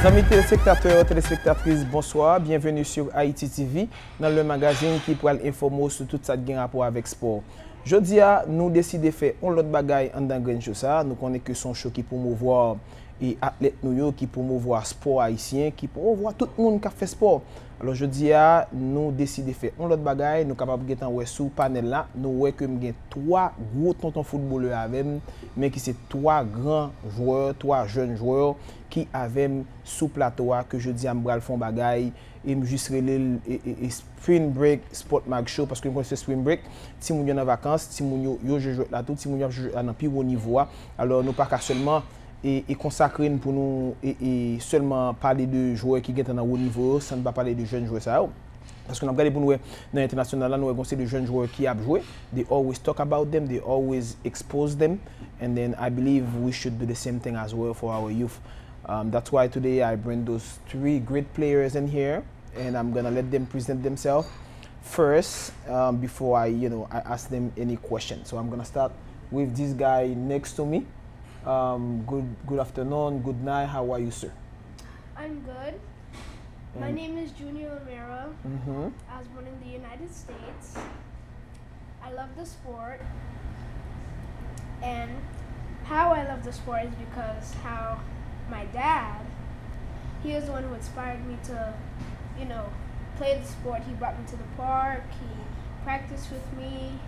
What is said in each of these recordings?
Amis téléspectateurs, téléspectatrices, bonsoir. Bienvenue sur Ayiti TV, dans le magazine qui pourra informer sur tout ça qui a rapport avec sport. Jeudi, nous décidons de faire un autre bagaille en dans Grand Show ça. Nous connaissons que son show qui promouvoir et athlètes nous qui promouvoir sport haïtien, qui promouvoir tout le monde qui fait sport. Alors jeudi, nous décidons de faire un autre bagaille. Nous sommes capables de voir sous panel là, nous voyons que nous avons trois gros tontons footballeurs avec, mais qui c'est trois grands joueurs, trois jeunes joueurs qui avaient sous plateau que jeudi à m'bral font bagaille et me juste relé et Spring Break Sport Mag Show parce que nous connaissons Spring Break, si nous sommes en vacances, si nous jouons là tout, si nous jouons à un plus haut niveau, alors nous pas seulement et consacrer pour nous et seulement parler de joueurs qui sont à haut niveau, sans pas parler de jeunes joueurs ça. Parce que nous regardons pour nous dans l'international, nous avons des jeunes joueurs qui ont joué. They always talk about them, they always expose them, and then I believe we should do the same thing as well for our youth. That's why today I bring those three great players in here, and I'm gonna let them present themselves first before I ask them any questions. So I'm gonna start with this guy next to me. Good afternoon, good night. How are you, sir? I'm good. My name is Junior Romero. I was born in the United States. I love the sport. And how I love the sport is because how my dad, he was the one who inspired me to, play the sport. He brought me to the park, he practiced with me,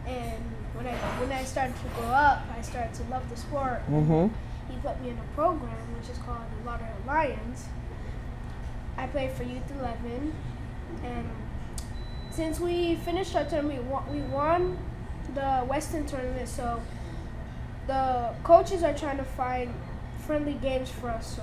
and when I started to grow up, I started to love the sport. He put me in a program which is called the Lauderdale Lions. I played for Youth 11, and since we finished our tournament, we won the Western tournament, so the coaches are trying to find friendly games for us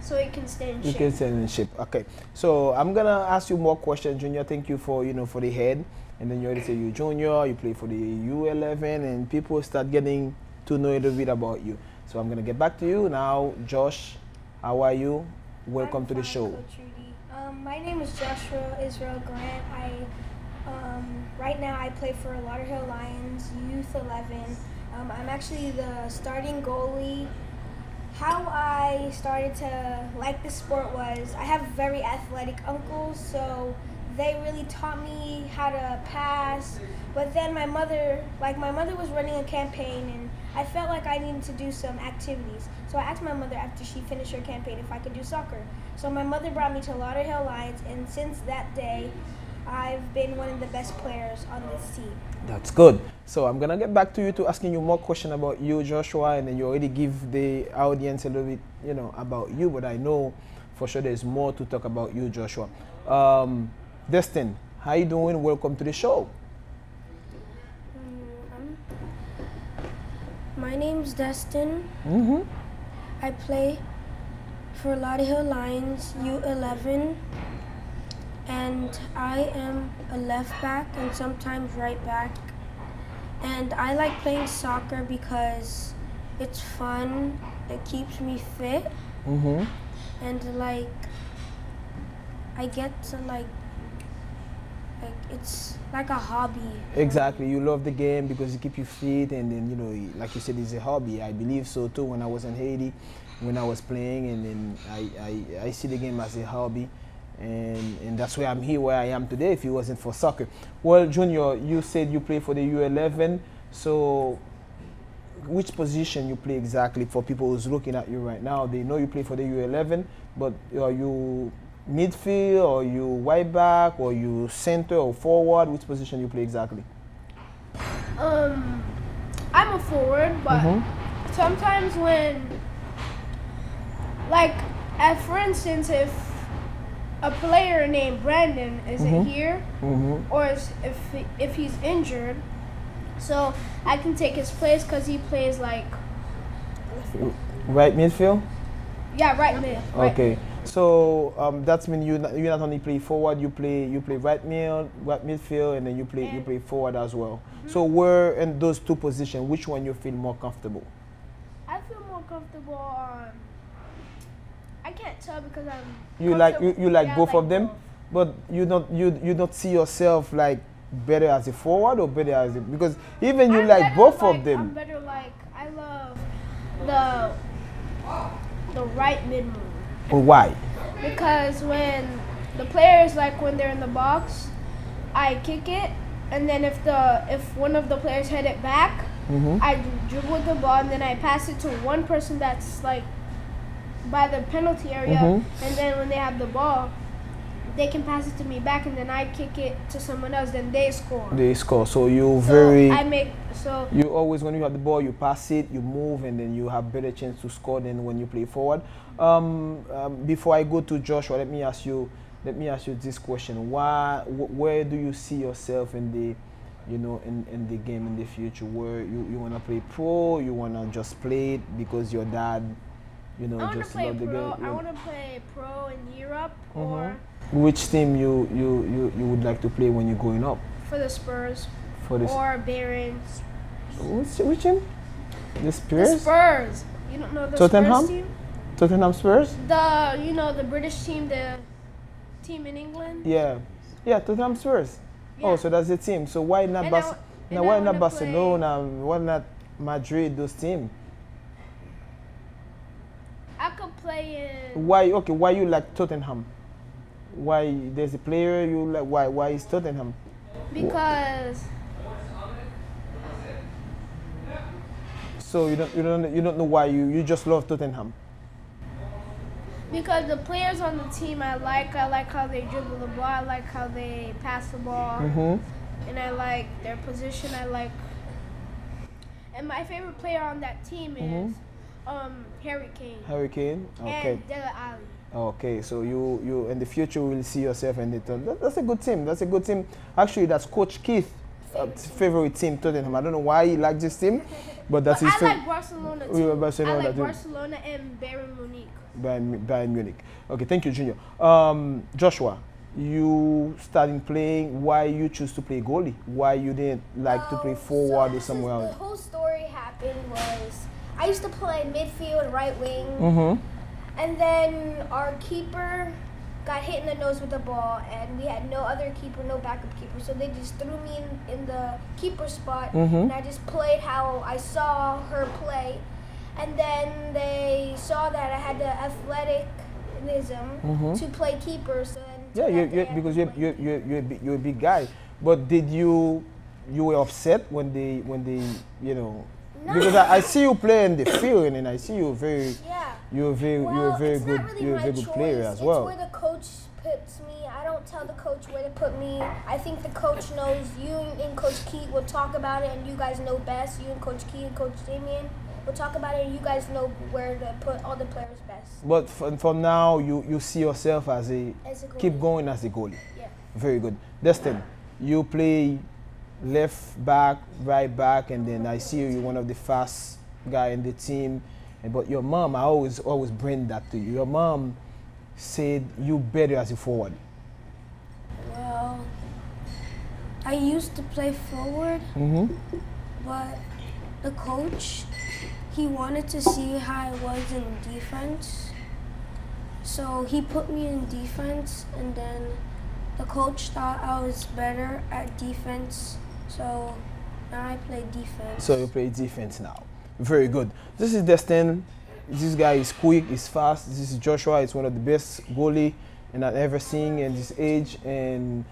so it can stay in shape. You can stay in shape. Okay. So I'm gonna ask you more questions, Junior. Thank you for for the head, and then you already say you Junior, you play for the U11, and people start getting to know a little bit about you. So I'm gonna get back to you now, Josh. How are you? Welcome to the show. Coach Rudy. My name is Joshua Israel Grant. Right now I play for Lauderdale Lions Youth 11. I'm actually the starting goalie. How I started to like the sport was I have very athletic uncles, so they really taught me how to pass. But then my mother was running a campaign, and I felt like I needed to do some activities. So I asked my mother after she finished her campaign if I could do soccer. So my mother brought me to Lauderdale Lions, and since that day, I've been one of the best players on this team. That's good. So I'm gonna get back to you to asking you more questions about you, Joshua, and then you already give the audience a little bit, about you. But I know for sure there's more to talk about you, Joshua. Destin, how you doing? Welcome to the show. My name's Destin. I play for Lauderdale Lions U11, and I am a left back and sometimes right back. And I like playing soccer because it's fun, it keeps me fit, and I get to it's like a hobby. Exactly, you love the game because it keeps you fit, and then like you said, it's a hobby. I believe so too. When I was in Haiti, when I was playing, and then I see the game as a hobby, and that's why I'm here where I am today. If it wasn't for soccer, well, Junior, you said you play for the U11. So, which position you play exactly for people who's looking at you right now? They know you play for the U11, but are you midfield, or you wide back, or you center or forward? Which position you play exactly? I'm a forward, but sometimes when, for instance, if a player named Brandon isn't here, or if he's injured, so I can take his place because he plays like right midfield. Yeah, right mid. Okay. So that means you not only play forward, you play right midfield, and then you play forward as well. So where in those two positions, which one you feel more comfortable? I feel more comfortable on. I can't tell because I'm. You like both of them, but you don't see yourself like better as a forward or better as a, because even you like both of them. I'm better I love the the right mid move. Or why? Because when the players, like when they're in the box, I kick it, and then if one of the players head it back, I dribble the ball and then I pass it to one person that's like by the penalty area, and then when they have the ball, they can pass it to me back, and then I kick it to someone else, then they score. They score. So you you always, when you have the ball, you pass it, you move, and then you have better chance to score than when you play forward. Before I go to Joshua, let me ask you this question: where do you see yourself in the, in the game in the future? Where you wanna play pro? You wanna just play it because your dad, just love the game? I wanna play pro in Europe or. Which team you would like to play when you're growing up? For the Spurs. Or Barons. Which team? The Spurs? The Spurs. You don't know the Tottenham? Spurs team? Tottenham Spurs? The British team, the team in England? Yeah, Tottenham Spurs. Yeah. Oh, so that's the team. So why not why not Barcelona? Why not Madrid, those teams? I could play in... Why you like Tottenham? Why there's a player you like? Why is Tottenham? Because. So you don't know why you just love Tottenham? Because the players on the team I like how they dribble the ball, I like how they pass the ball, and I like their position. And my favorite player on that team is Harry Kane. Harry Kane, okay. And Dele Alli. Okay, so you in the future will see yourself in the that's a good team. That's a good team. Actually, that's Coach Keith's favorite team, Tottenham. I don't know why he likes this team, but that's his favorite. I like Barcelona too. I like Barcelona and Bayern Munich. Bayern Munich. Okay, thank you, Junior. Joshua, you starting playing. Why you choose to play goalie? Why you didn't like to play forward or somewhere else? The whole story happened was I used to play midfield, right wing. And then our keeper got hit in the nose with the ball, and we had no other keeper, no backup keeper. So they just threw me in the keeper spot, and I just played how I saw her play. And then they saw that I had the athleticism to play keeper. So because you're a big guy. But did you were upset when they No. Because I see you play in the field, and I see you you're a very good player as well. It's where the coach puts me. I don't tell the coach where to put me. I think the coach knows. You and Coach Key will talk about it, and you guys know best. You and Coach Key and Coach Damien will talk about it, and you guys know where to put all the players best. But for now, you see yourself as a keep going as a goalie. Yeah. Very good. Destin, you play left back, right back, and then I see you're one of the fast guy in the team. But your mom, I always bring that to you. Your mom said you better as a forward. Well, I used to play forward, but the coach, he wanted to see how I was in defense. So he put me in defense, and then the coach thought I was better at defense. So now I play defense. So you play defense now. Very good. This is Destin. This guy is quick, he's fast. This is Joshua. He's one of the best goalie I've ever seen in this age. And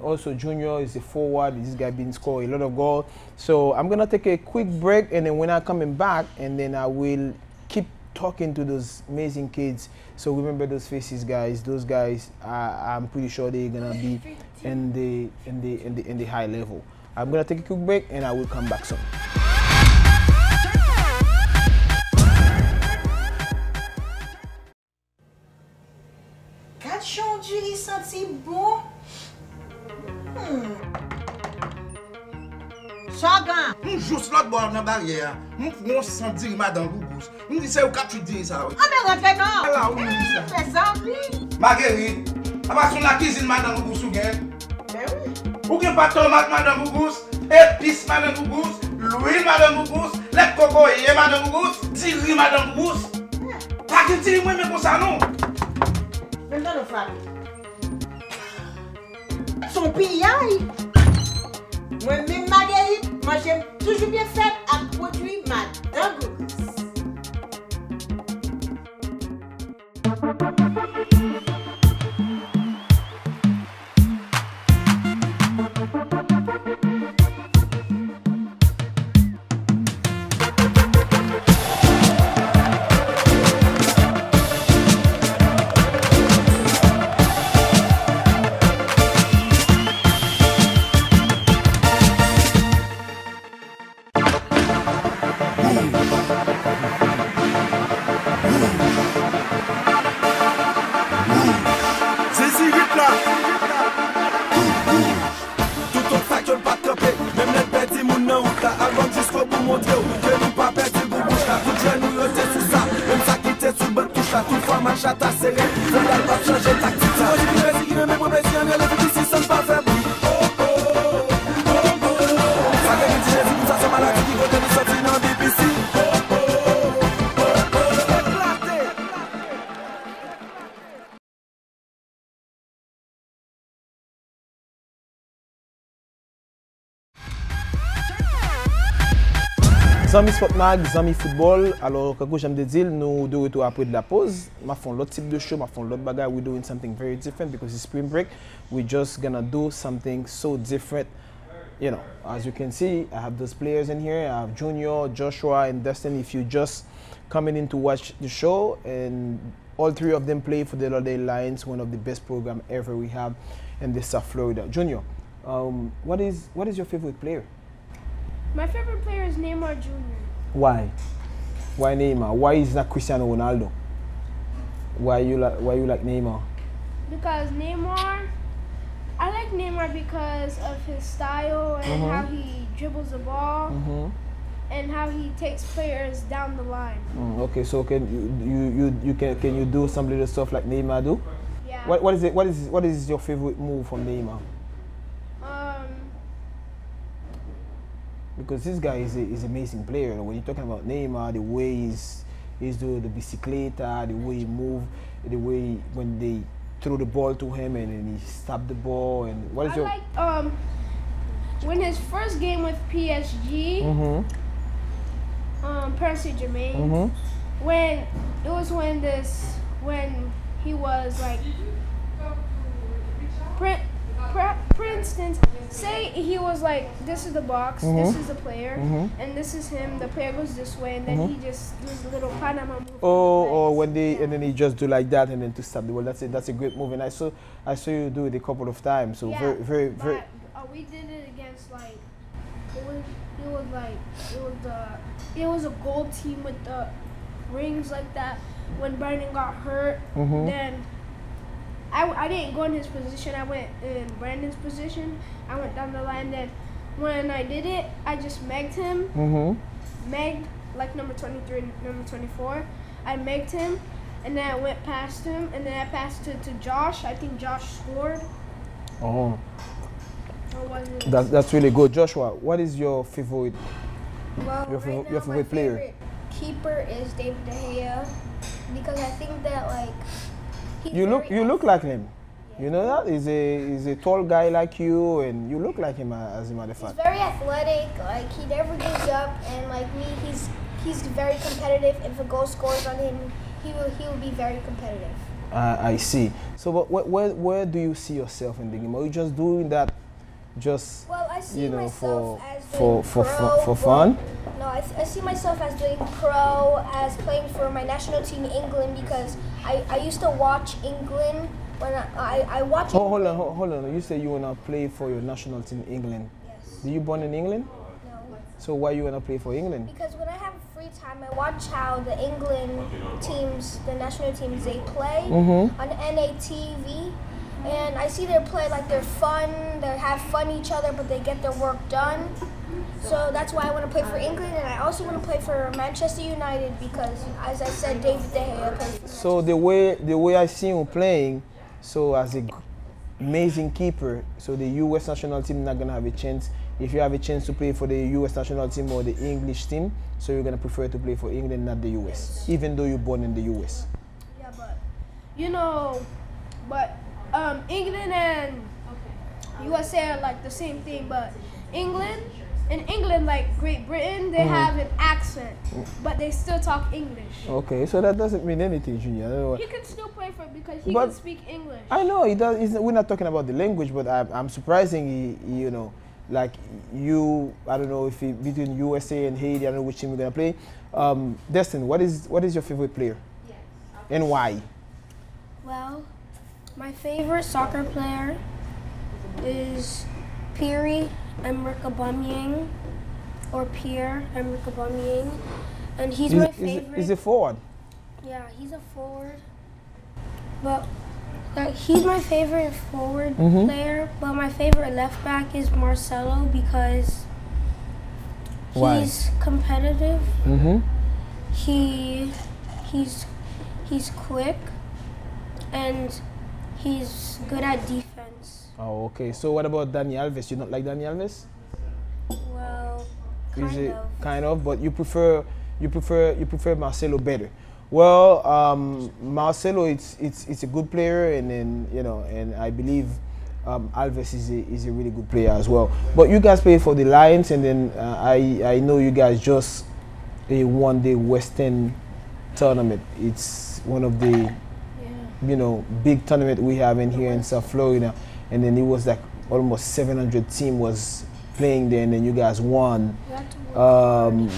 also Junior is a forward. This guy been scoring a lot of goals. So I'm gonna take a quick break, and then when I'm coming back, and then I will keep talking to those amazing kids. So remember those faces, guys. Those guys, I'm pretty sure they're gonna be in the high level. I'm gonna take a quick break, and I will come back soon. Il senti bon. Chagan. Juste l'autre bord dans la barrière. On senti madame Gougous. On dit c'est au cap tu dis ça. Ah mais rentre non. Là où on dit ça. Fais envie. Marguerite, après son la cuisine madame Gougous ou gain. Mais oui. Ou gain pas tomate madame Gougous, épices madame Gougous, l'huile madame Gougous, lait coco et madame Gougous, diri madame Gougous. Pas que diri moi mais comme ça non. Même dans le frère. Son pillage. Moi-même, Marguerite, moi j'aime toujours bien fait à produire madame. album jusqu'au bout montré que nous pas perdu le bouche là. Tout jeune nous yoté sous ça, même ça qui était sous bonne touche là. Toutefois match à ta serré, faut y aller pas changer tactique. Si moi j'ai plus plaisir, il me met pour plaisir, mais le but ici ça ne pas faire bruit. Ça que nous dit Jésus, nous ça c'est maladie qui veut nous sortir dans des piscines. Zami Sport Mag, Zami Football. Alors, comme j'aime de dire, nous de retour après de la pause. Je fais l'autre type de show, je fais l'autre bagarre. We're doing something very different because it's spring break. We're just gonna do something so different. You know, as you can see, I have those players in here. I have Junior, Joshua, and Dustin. If you just coming in to watch the show, and all three of them play for the Lauderdale Lions, one of the best program ever we have in the South Florida. Junior, what is your favorite player? My favorite player is Neymar Jr. Why? Why Neymar? Why is not Cristiano Ronaldo? Why you like Neymar? Because Neymar, I like Neymar because of his style and how he dribbles the ball and how he takes players down the line. Okay, so can you do some little stuff like Neymar do? Yeah. What is your favorite move from Neymar? Because this guy is an amazing player. When you're talking about Neymar, the way he's doing the bicicleta, the way he move, the way when they throw the ball to him and then he stop the ball, and what is your? I like when his first game with PSG, Paris Saint-Germain, when he was like, for instance, say he was like, this is the box, this is the player, and this is him. The player goes this way, and then he just does a little Panama move. Oh, when and then he just do like that, and then to stop the ball. That's a great move, and I saw you do it a couple of times. So yeah, very. We did it against like it was a gold team with the rings like that. When Brandon got hurt, then. I didn't go in his position. I went in Brandon's position. I went down the line. Then when I did it, I just megged him. Megged, like number 23, number 24. I megged him, and then I went past him, and then I passed it to Josh. I think Josh scored. Oh. Or was it? That's really good. Joshua, what is your favorite? Well, your favorite player? Favorite keeper is David De Gea because I think that like. You look like him. Yeah. You know that? He's a tall guy like you, and you look like him as a matter of fact. He's very athletic. Like he never gives up, and like me, he's very competitive. If a goal scores on him, he will be very competitive. I see. So, but where do you see yourself in the game? Are you just doing that, just well, I see myself as for fun? No, I see myself as doing pro, as playing for my national team England because I used to watch England when I watch. Oh, hold on. You say you wanna play for your national team England. Yes. Were you born in England? No. So why you wanna play for England? Because when I have free time, I watch how the England teams, the national teams, they play on NATV. And I see their play like they're fun, they have fun each other, but they get their work done. So that's why I want to play for England, and I also want to play for Manchester United because, as I said, David De Gea plays for So the way I see you playing, so as a amazing keeper, so the U.S. national team not gonna have a chance. If you have a chance to play for the U.S. national team or the English team, so you're gonna prefer to play for England, not the U.S., even though you're born in the U.S. Yeah, but England and USA are like the same thing, but in England, like Great Britain, they have an accent, but they still talk English. Okay, so that doesn't mean anything, Junior. He can still play for it because he can speak English. I know he does. We're not talking about the language, but I'm surprising. You know, like you. I don't know if between USA and Haiti, I don't know which team we're gonna play. Destin, what is your favorite player, and why? Well, my favorite soccer player is Pierre-Emerick Aubameyang, or Pierre-Emerick Aubameyang, and he's my favorite. He's a forward. Yeah, he's a forward. But he's my favorite forward player. But my favorite left back is Marcelo because Why? He's competitive. Mm-hmm. He's quick, and he's good at defense. Oh, okay. So what about Dani Alves? You don't like Dani Alves? Well, Is kind it of. kind of? But you prefer Marcelo better. Well, Marcelo, it's a good player, and then and I believe Alves is a really good player as well. But you guys play for the Lions, and then I know you guys just won the Western tournament. It's one of the big tournament we have in here in South Florida, and then it was like almost 700 team was playing there, and then you guys won.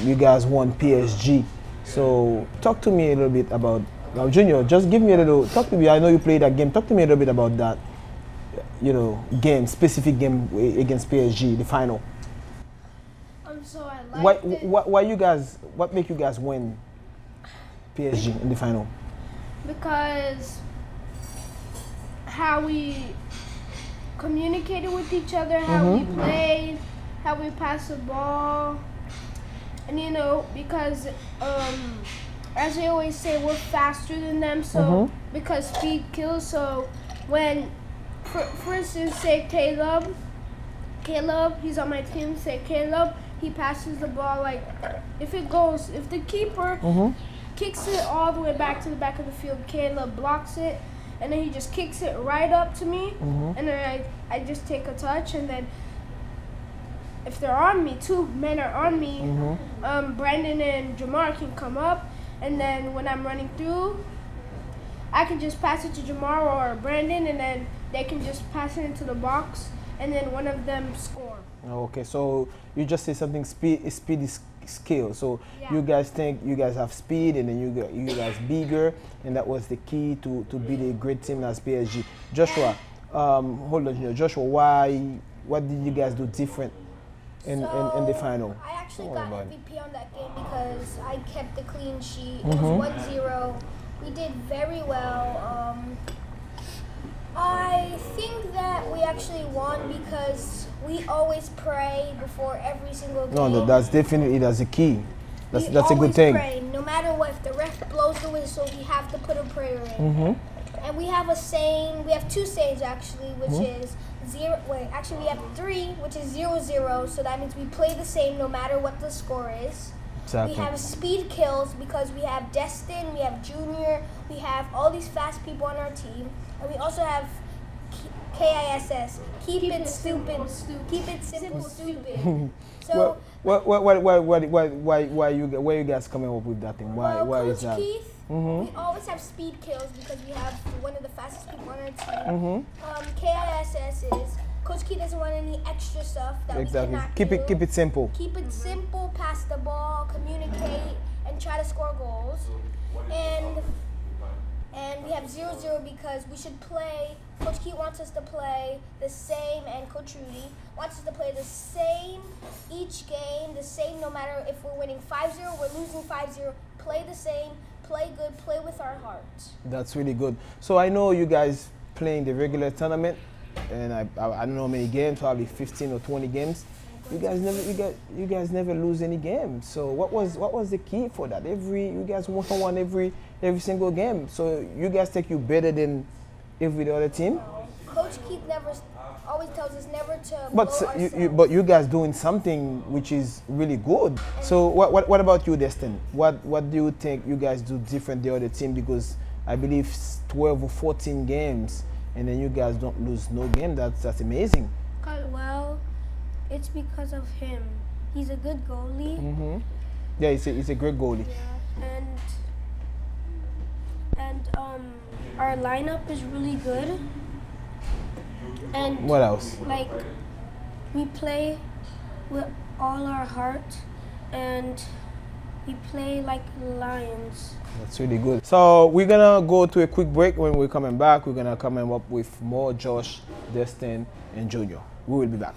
You guys won PSG. So talk to me a little bit about Junior. Just give me a little. Talk to me. I know you played that game. Talk to me a little bit about that. Game, specific game against PSG, the final. So I liked it. Why you guys? What make you guys win PSG in the final? Because how we communicated with each other, how we played, how we passed the ball, and because as I always say, we're faster than them. So because speed kills. So when, for instance, say Caleb, he's on my team. Say Caleb, he passes the ball like if the keeper kicks it all the way back to the back of the field, Caleb blocks it, and then he just kicks it right up to me, and then I just take a touch, and then if they're on me, two men are on me, Brandon and Jamar can come up, and then when I'm running through, I can just pass it to Jamar or Brandon, and then they can just pass it into the box, and then one of them score. Okay, so you just say something speed is skill. So you guys think you guys have speed, and then you guys bigger, and that was the key to beat a great team as PSG. Joshua, hold on here. Joshua, what did you guys do different in the final? I actually got MVP on that game because I kept the clean sheet. It was 1-0. We did very well. I think that we actually won because we always pray before every single game. No, that's definitely a key. That's a good thing. Pray. No matter what, if the ref blows the whistle, we have to put a prayer in. And we have a saying. We have two sayings actually, which is zero. Wait, actually we have three, which is 0-0. So that means we play the same no matter what the score is. Exactly. We have speed kills because we have Destin, we have Junior, we have all these fast people on our team, and we also have KISS. Keep it stupid. Keep it simple, stupid. So why you guys coming up with that thing? Why Coach is that? Keith, we always have speed kills because we have one of the fastest people on our team. KISS is Coach Keith doesn't want any extra stuff that we cannot do. Keep it simple. Keep it simple, pass the ball, communicate, and try to score goals. And we have 0-0 because we should play. Coach Keith wants us to play the same, and Coach Rudy wants us to play the same each game, the same no matter if we're winning 5-0, we're losing 5-0. Play the same, play good, play with our heart. That's really good. So I know you guys playing the regular tournament, and I don't know how many games, probably 15 or 20 games. You guys never lose any games. So what was the key for that? You guys won every single game. So you guys think you better than every other team? Coach Keith always tells us never to. But you guys doing something which is really good. So what about you, Destin? What do you think you guys do different the other team? Because I believe 12 or 14 games, and then you guys don't lose no game. That's amazing. Well, it's because of him. He's a good goalie. Yeah, he's a great goalie. Yeah, and our lineup is really good. And what else? Like, we play with all our heart, and we play like lions. That's really good. So we're gonna go to a quick break. When we're coming back, we're gonna come up with more Josh, Destin, and Junior. We will be back.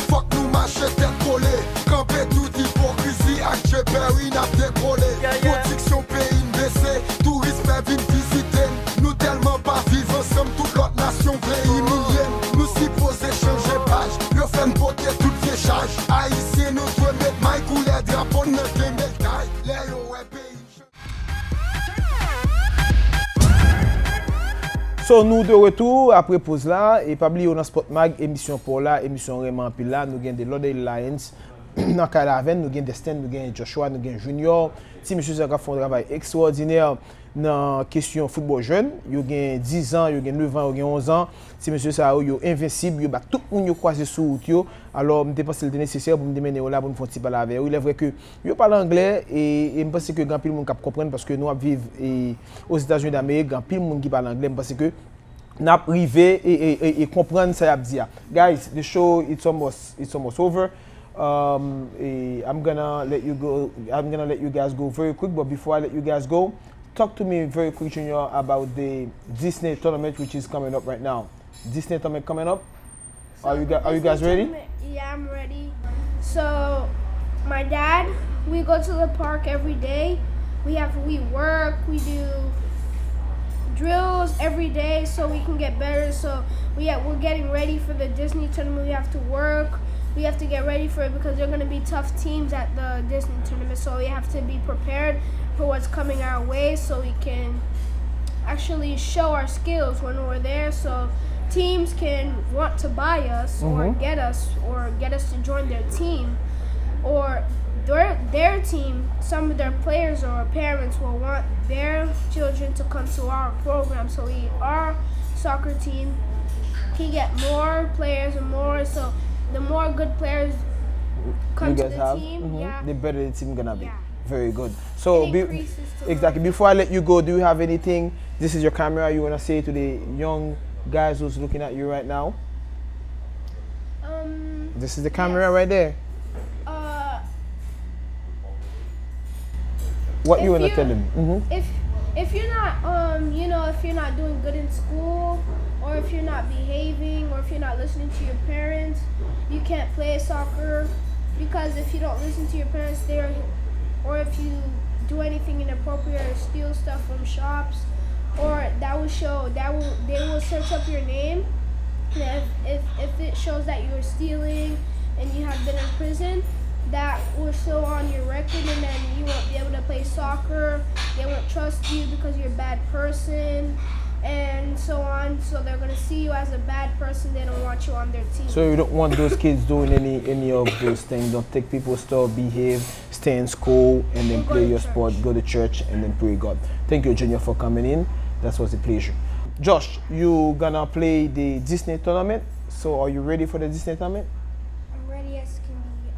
Fuck nous marcher tête collée. Camper toute hypocrisie, acte Perry n'a décollé. Production pays baissé, touristes viennent visiter. Nous tellement pas vivre ensemble, toute l'autre nation pays millienne. Nous supposons changer page, le fait beauté toute vieille charge. Haïtien nous doit mettre Mike ou les drapeaux de notre médaille. Les pays. So nous de retour après pause là et pas oublier on Sport Mag émission pour là émission vraiment pile là nous gagne des Lodey Lions dans Calaven nous gagne Destin nous gagne Joshua nous gagne Junior si monsieur ça fait un travail extraordinaire dans question football jeune yo gagne 10 ans yo gagne 9 ans yo gagne 11 ans si monsieur ça yo invincible yo bat tout monde yo croiser sur route yo alors me pense le nécessaire pour me mener là pour me faire petit parler avec il est vrai que yo parle anglais et me pense que grand pile monde cap comprendre parce que nous vivons aux États-Unis d'Amérique grand pile monde qui parle anglais parce que n'a privé et comprendre ça y a dit. Guys, the show it's almost over. I'm gonna let you guys go very quick, but before I let you guys go, talk to me very quick, Junior, about the Disney tournament which is coming up right now. Disney tournament coming up. So Are you guys ready? Yeah, I'm ready. So my dad, we go to the park every day. We work, we do drills every day so we can get better. So we're getting ready for the Disney tournament. We have to work. We have to get ready for it because they're going to be tough teams at the Disney tournament. So we have to be prepared for what's coming our way so we can actually show our skills when we're there. So teams can want to buy us or get us to join their team, or their team, some of their players or parents will want their children to come to our program. So our soccer team can get more players and more. So the more good players come to the team, the better the team gonna be. Yeah. Very good. So exactly. Before I let you go, do you have anything? This is your camera. You wanna say to the young guys who's looking at you right now? This is the camera right there. What you wanna tell them? If you're not if you're not doing good in school, or if you're not behaving, or if you're not listening to your parents, you can't play soccer, because if you don't listen to your parents, or if you do anything inappropriate or steal stuff from shops, or they will search up your name, and if it shows that you were stealing and you have been in prison, that will show on your record, and then you won't be able to play soccer. They won't trust you because you're a bad person, and so on. So they're gonna see you as a bad person. They don't want you on their team. So you don't want those kids doing any of those things. Don't take people's stuff, behave, stay in school, and then play your sport, go to church, and then pray God. Thank you, Junior, for coming in. That was a pleasure. Josh, you gonna play the Disney tournament. So are you ready for the Disney tournament? I'm ready as can be.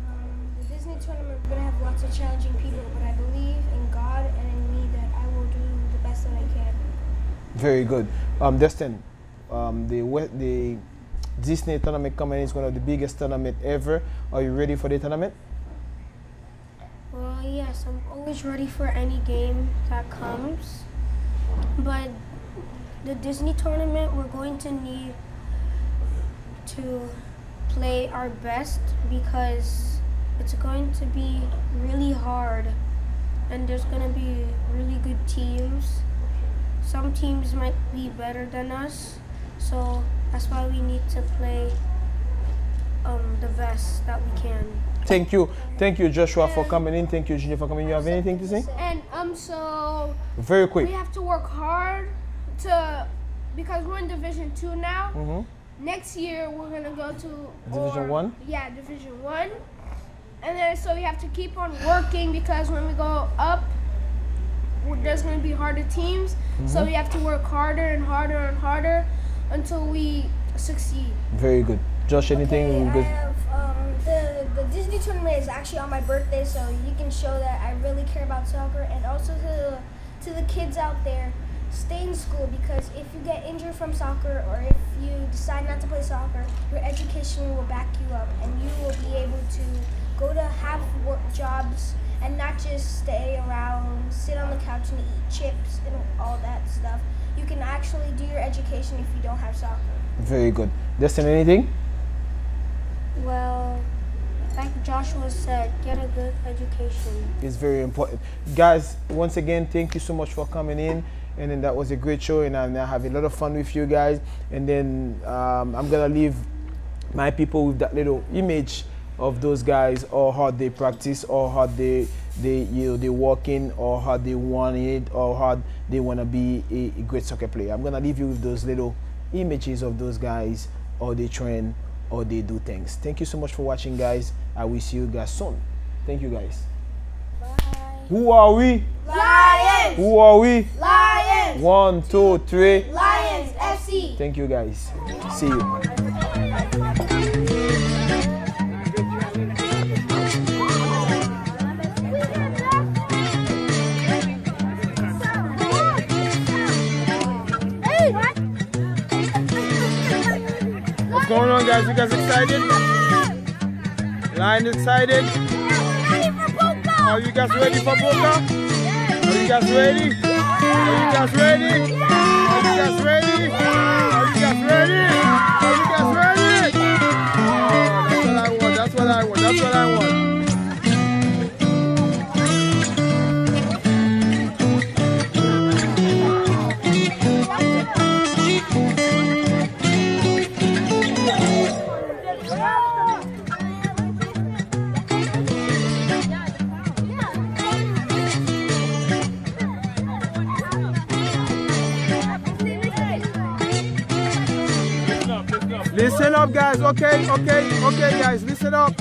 The Disney tournament, we're going to have lots of challenging people, but I believe in God and in me that I will do the best that I can. Very good. Destin, the Disney tournament coming is one of the biggest tournament ever. Are you ready for the tournament? Well, yes, I'm always ready for any game that comes, but the Disney tournament, we're going to need to play our best because it's going to be really hard, and there's going to be really good teams. Some teams might be better than us, so that's why we need to play the best that we can. Thank you, Joshua, for coming in. Thank you, Junior, for coming in. You have anything to say? And so very quick. We have to work hard because we're in Division 2 now. Next year we're gonna go to Division 1. Yeah, Division 1, and then so we have to keep on working because when we go up, there's gonna be harder teams. So we have to work harder and harder and harder until we succeed. Very good. Josh, anything? Okay, the Disney tournament is actually on my birthday, so you can show that I really care about soccer. And also to the kids out there, stay in school, because if you get injured from soccer or if you decide not to play soccer, your education will back you up and you will be able to go to have work jobs and not just stay around, sit on the couch and eat chips and all that stuff. You can actually do your education if you don't have soccer. Very good. Destin, anything? Well, like Joshua said, get a good education. It's very important. Guys, once again, thank you so much for coming in. And then that was a great show, and I have a lot of fun with you guys. And then I'm gonna leave my people with that little image of those guys, or how they practice, or how they working, or how they want it, or how they want to be a great soccer player. I'm gonna leave you with those little images of those guys, or they train, or they do things. Thank you so much for watching, guys. I will see you guys soon. Thank you, guys. Bye. Who are we? Lions! Who are we? Lions! 1, 2, 3. Lions FC! Thank you, guys. See you. What's going on, guys? You guys excited? Lion excited? Are you guys ready for Boca? Are you guys ready? Are you guys ready? Are you guys ready? Are you guys ready? Are you guys ready? Oh, that's what I want. That's what I want. Listen up, guys. Okay, guys. Listen up.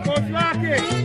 Coach Lockett.